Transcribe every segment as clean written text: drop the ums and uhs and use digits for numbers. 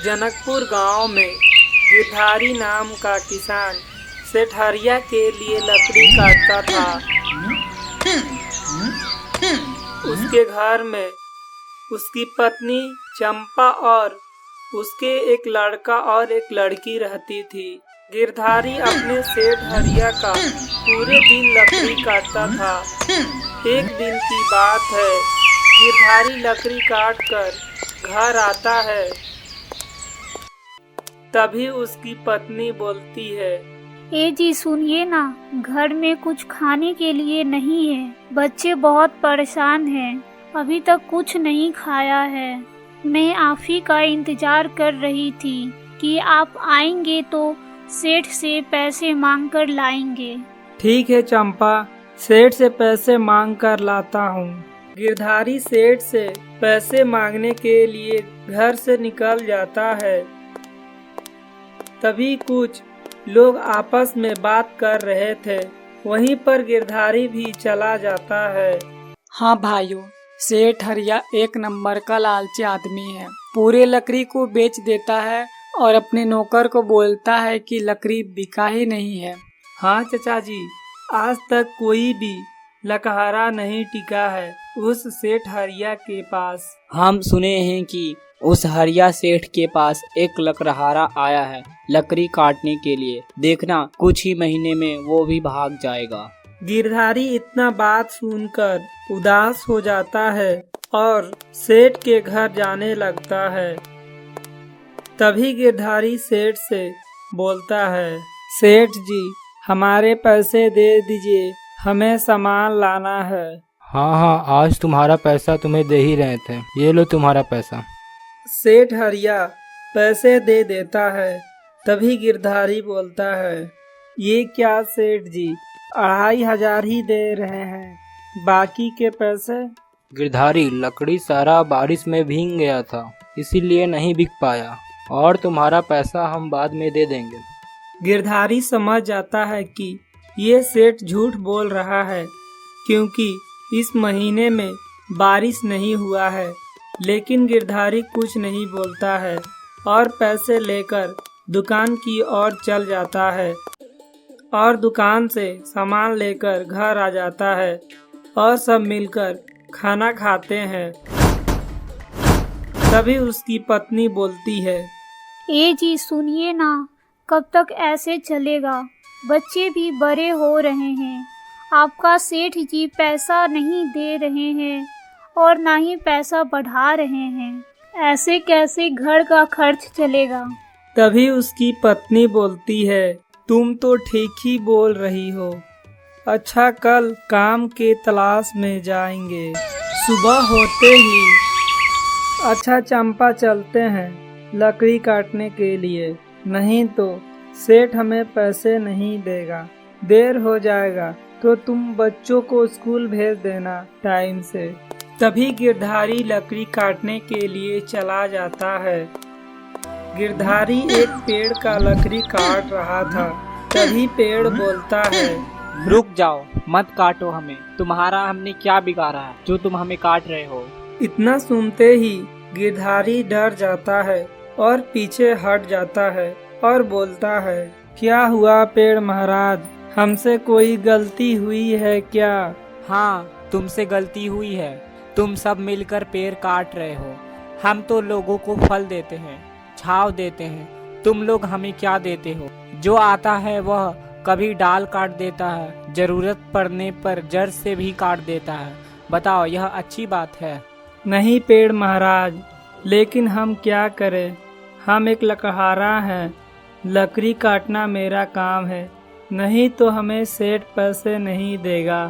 जनकपुर गांव में गिरधारी नाम का किसान सेठरिया के लिए लकड़ी काटता था। उसके घर में उसकी पत्नी चंपा और उसके एक लड़का और एक लड़की रहती थी। गिरधारी अपने सेठ हरिया का पूरे दिन लकड़ी काटता था। एक दिन की बात है, गिरधारी लकड़ी काट कर घर आता है। तभी उसकी पत्नी बोलती है, ए जी सुनिए ना, घर में कुछ खाने के लिए नहीं है। बच्चे बहुत परेशान हैं, अभी तक कुछ नहीं खाया है। मैं आप ही का इंतजार कर रही थी कि आप आएंगे तो सेठ से पैसे मांग कर लाएंगे। ठीक है चंपा, सेठ से पैसे मांग कर लाता हूँ। गिरधारी सेठ से पैसे मांगने के लिए घर से निकल जाता है। तभी कुछ लोग आपस में बात कर रहे थे। वहीं पर गिरधारी भी चला जाता है। हाँ भाइयों, सेठ हरिया एक नंबर का लालची आदमी है। पूरे लकड़ी को बेच देता है और अपने नौकर को बोलता है कि लकड़ी बिका ही नहीं है। हाँ चचा जी, आज तक कोई भी लकहारा नहीं टिका है उस सेठ हरिया के पास। हम सुने हैं कि उस हरिया सेठ के पास एक लकड़हारा आया है लकड़ी काटने के लिए। देखना कुछ ही महीने में वो भी भाग जाएगा। गिरधारी इतना बात सुनकर उदास हो जाता है और सेठ के घर जाने लगता है। तभी गिरधारी सेठ से बोलता है, सेठ जी हमारे पैसे दे दीजिए, हमें सामान लाना है। हाँ, आज तुम्हारा पैसा तुम्हें दे ही रहे थे, ये लो तुम्हारा पैसा। सेठ हरिया पैसे दे देता है। तभी गिरधारी बोलता है, ये क्या सेठ जी, 2500 ही दे रहे हैं, बाकी के पैसे? गिरधारी, लकड़ी सारा बारिश में भीग गया था, इसीलिए नहीं बिक पाया, और तुम्हारा पैसा हम बाद में दे देंगे। गिरधारी समझ जाता है कि ये सेठ झूठ बोल रहा है, क्योंकि इस महीने में बारिश नहीं हुआ है। लेकिन गिरधारी कुछ नहीं बोलता है और पैसे लेकर दुकान की ओर चल जाता है और दुकान से सामान लेकर घर आ जाता है और सब मिलकर खाना खाते हैं। तभी उसकी पत्नी बोलती है, ए जी सुनिए ना, कब तक ऐसे चलेगा? बच्चे भी बड़े हो रहे हैं, आपका सेठ जी पैसा नहीं दे रहे हैं और ना ही पैसा बढ़ा रहे हैं। ऐसे कैसे घर का खर्च चलेगा? तभी उसकी पत्नी बोलती है, तुम तो ठीक ही बोल रही हो। अच्छा, कल काम के तलाश में जाएंगे सुबह होते ही। अच्छा चंपा, चलते हैं लकड़ी काटने के लिए, नहीं तो सेठ हमें पैसे नहीं देगा। देर हो जाएगा तो तुम बच्चों को स्कूल भेज देना टाइम से। तभी गिरधारी लकड़ी काटने के लिए चला जाता है। गिरधारी एक पेड़ का लकड़ी काट रहा था। तभी पेड़ बोलता है, रुक जाओ, मत काटो हमें, तुम्हारा हमने क्या बिगाड़ा है जो तुम हमें काट रहे हो। इतना सुनते ही गिरधारी डर जाता है और पीछे हट जाता है और बोलता है, क्या हुआ पेड़ महाराज, हमसे कोई गलती हुई है क्या? हाँ, तुमसे गलती हुई है, तुम सब मिलकर पेड़ काट रहे हो। हम तो लोगों को फल देते हैं, छांव देते हैं, तुम लोग हमें क्या देते हो? जो आता है वह कभी डाल काट देता है, जरूरत पड़ने पर जड़ से भी काट देता है। बताओ, यह अच्छी बात है? नहीं पेड़ महाराज, लेकिन हम क्या करें, हम एक लकड़हारा हैं, लकड़ी काटना मेरा काम है, नहीं तो हमें सेठ पैसे नहीं देगा।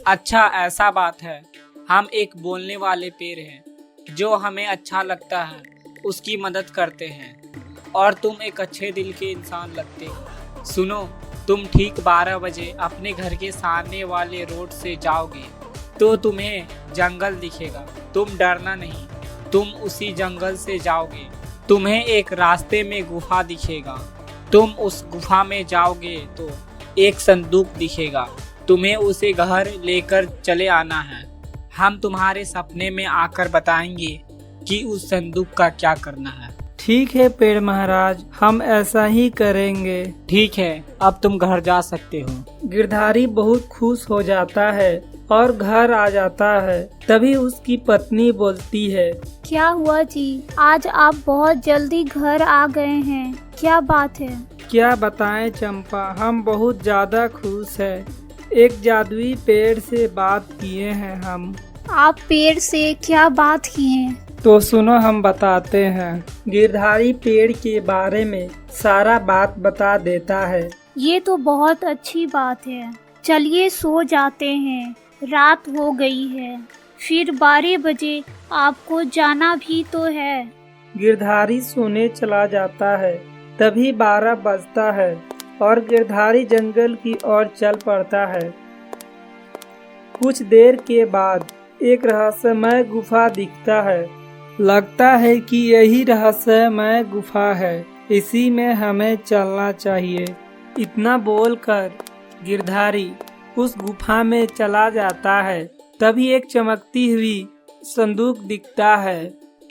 अच्छा, ऐसा बात है। हम एक बोलने वाले पेड़ हैं, जो हमें अच्छा लगता है उसकी मदद करते हैं, और तुम एक अच्छे दिल के इंसान लगते हो। सुनो, तुम ठीक 12 बजे अपने घर के सामने वाले रोड से जाओगे तो तुम्हें जंगल दिखेगा। तुम डरना नहीं, तुम उसी जंगल से जाओगे, तुम्हें एक रास्ते में गुफा दिखेगा। तुम उस गुफा में जाओगे तो एक संदूक दिखेगा, तुम्हें उसे घर लेकर चले आना है। हम तुम्हारे सपने में आकर बताएंगे कि उस संदूक का क्या करना है। ठीक है पेड़ महाराज, हम ऐसा ही करेंगे। ठीक है, अब तुम घर जा सकते हो। गिरधारी बहुत खुश हो जाता है और घर आ जाता है। तभी उसकी पत्नी बोलती है, क्या हुआ जी, आज आप बहुत जल्दी घर आ गए हैं, क्या बात है? क्या बताएं चंपा, हम बहुत ज्यादा खुश हैं। एक जादुई पेड़ से बात किए हैं हम। आप पेड़ से क्या बात किए? तो सुनो, हम बताते हैं। गिरधारी पेड़ के बारे में सारा बात बता देता है। ये तो बहुत अच्छी बात है। चलिए सो जाते हैं, रात हो गई है, फिर 12 बजे आपको जाना भी तो है। गिरधारी सोने चला जाता है। तभी 12 बजता है और गिरधारी जंगल की ओर चल पड़ता है। कुछ देर के बाद एक रहस्यमय गुफा दिखता है। लगता है कि यही रहस्यमय गुफा है, इसी में हमें चलना चाहिए। इतना बोलकर गिरधारी उस गुफा में चला जाता है। तभी एक चमकती हुई संदूक दिखता है।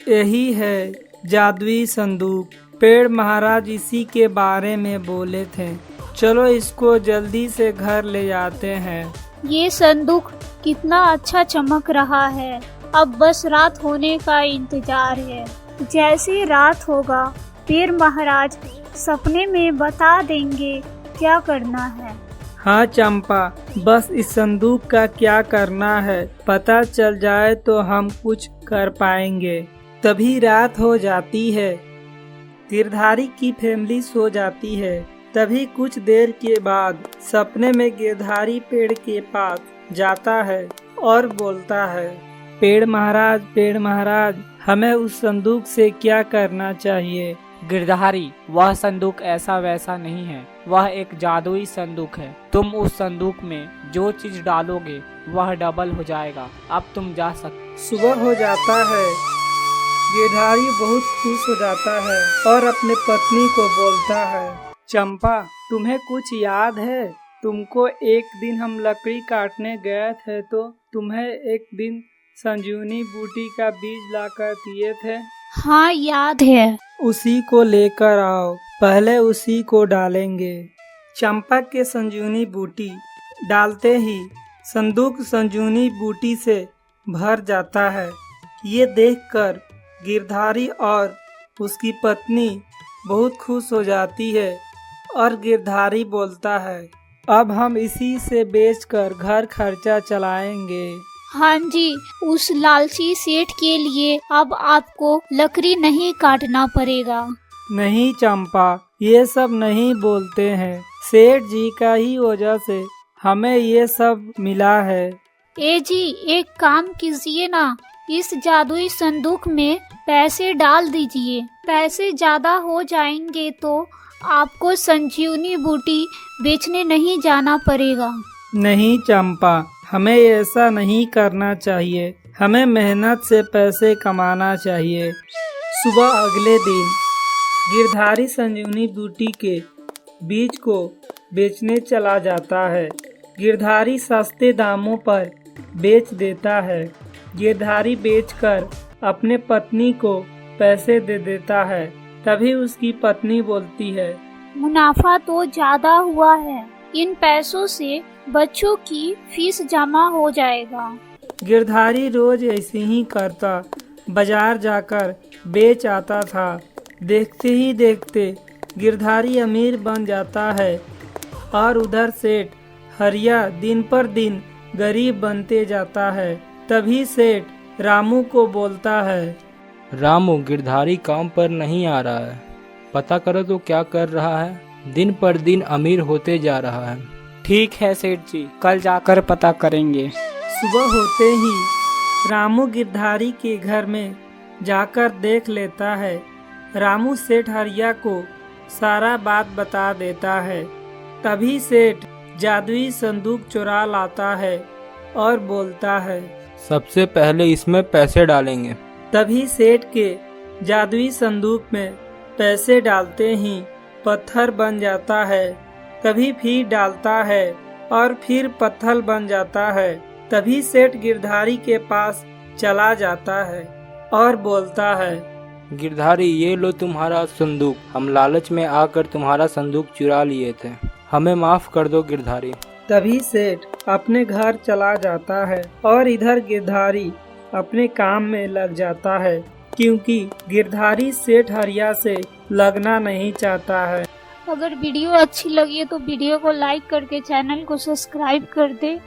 यही है जादुई संदूक। पेड़ महाराज इसी के बारे में बोले थे। चलो इसको जल्दी से घर ले जाते हैं। ये संदूक कितना अच्छा चमक रहा है। अब बस रात होने का इंतजार है। जैसे रात होगा पेड़ महाराज सपने में बता देंगे क्या करना है। हाँ चंपा, बस इस संदूक का क्या करना है पता चल जाए तो हम कुछ कर पाएंगे। तभी रात हो जाती है। गिरधारी की फैमिली सो जाती है। तभी कुछ देर के बाद सपने में गिरधारी पेड़ के पास जाता है और बोलता है, पेड़ महाराज, हमें उस संदूक से क्या करना चाहिए? गिरधारी, वह संदूक ऐसा वैसा नहीं है, वह एक जादुई संदूक है। तुम उस संदूक में जो चीज डालोगे वह डबल हो जाएगा। अब तुम जा सकते। सुबह हो जाता है। गिरधारी बहुत खुश हो जाता है और अपने पत्नी को बोलता है, चंपा तुम्हें कुछ याद है? तुमको एक दिन हम लकड़ी काटने गए थे तो तुम्हें एक दिन संजीवनी बूटी का बीज लाकर दिए थे। हाँ याद है। उसी को लेकर आओ, पहले उसी को डालेंगे। चंपा के संजीवनी बूटी डालते ही संदूक संजीवनी बूटी से भर जाता है। ये देखकर गिरधारी और उसकी पत्नी बहुत खुश हो जाती है और गिरधारी बोलता है, अब हम इसी से बेचकर घर खर्चा चलाएंगे। हाँ जी, उस लालची सेठ के लिए अब आपको लकड़ी नहीं काटना पड़ेगा। नहीं चंपा, ये सब नहीं बोलते हैं। सेठ जी का ही वजह से हमें ये सब मिला है। ए जी, एक काम कीजिए ना, इस जादुई संदूक में पैसे डाल दीजिए। पैसे ज्यादा हो जाएंगे तो आपको संजीवनी बूटी बेचने नहीं जाना पड़ेगा। नहीं चंपा, हमें ऐसा नहीं करना चाहिए। हमें मेहनत से पैसे कमाना चाहिए। सुबह अगले दिन गिरधारी संजीवनी बूटी के बीज को बेचने चला जाता है। गिरधारी सस्ते दामों पर बेच देता है। गिरधारी बेचकर अपने पत्नी को पैसे दे देता है। तभी उसकी पत्नी बोलती है, मुनाफा तो ज्यादा हुआ है, इन पैसों से बच्चों की फीस जमा हो जाएगा। गिरधारी रोज ऐसे ही करता, बाजार जाकर बेच आता था। देखते ही देखते गिरधारी अमीर बन जाता है और उधर सेठ हरिया दिन पर दिन गरीब बनते जाता है। तभी सेठ रामू को बोलता है, रामू, गिरधारी काम पर नहीं आ रहा है, पता करो तो क्या कर रहा है। दिन पर दिन अमीर होते जा रहा है। ठीक है सेठ जी, कल जाकर पता करेंगे। सुबह होते ही रामू गिरधारी के घर में जाकर देख लेता है। रामू सेठ हरिया को सारा बात बता देता है। तभी सेठ जादुई संदूक चुरा लाता है और बोलता है, सबसे पहले इसमें पैसे डालेंगे। तभी सेठ के जादुई संदूक में पैसे डालते ही पत्थर बन जाता है। तभी फिर डालता है और फिर पत्थर बन जाता है। तभी सेठ गिरधारी के पास चला जाता है और बोलता है, गिरधारी, ये लो तुम्हारा संदूक। हम लालच में आकर तुम्हारा संदूक चुरा लिए थे, हमें माफ कर दो गिरधारी। तभी सेठ अपने घर चला जाता है और इधर गिरधारी अपने काम में लग जाता है, क्योंकि गिरधारी सेठ हरिया से लगना नहीं चाहता है। अगर वीडियो अच्छी लगी है तो वीडियो को लाइक करके चैनल को सब्सक्राइब कर दे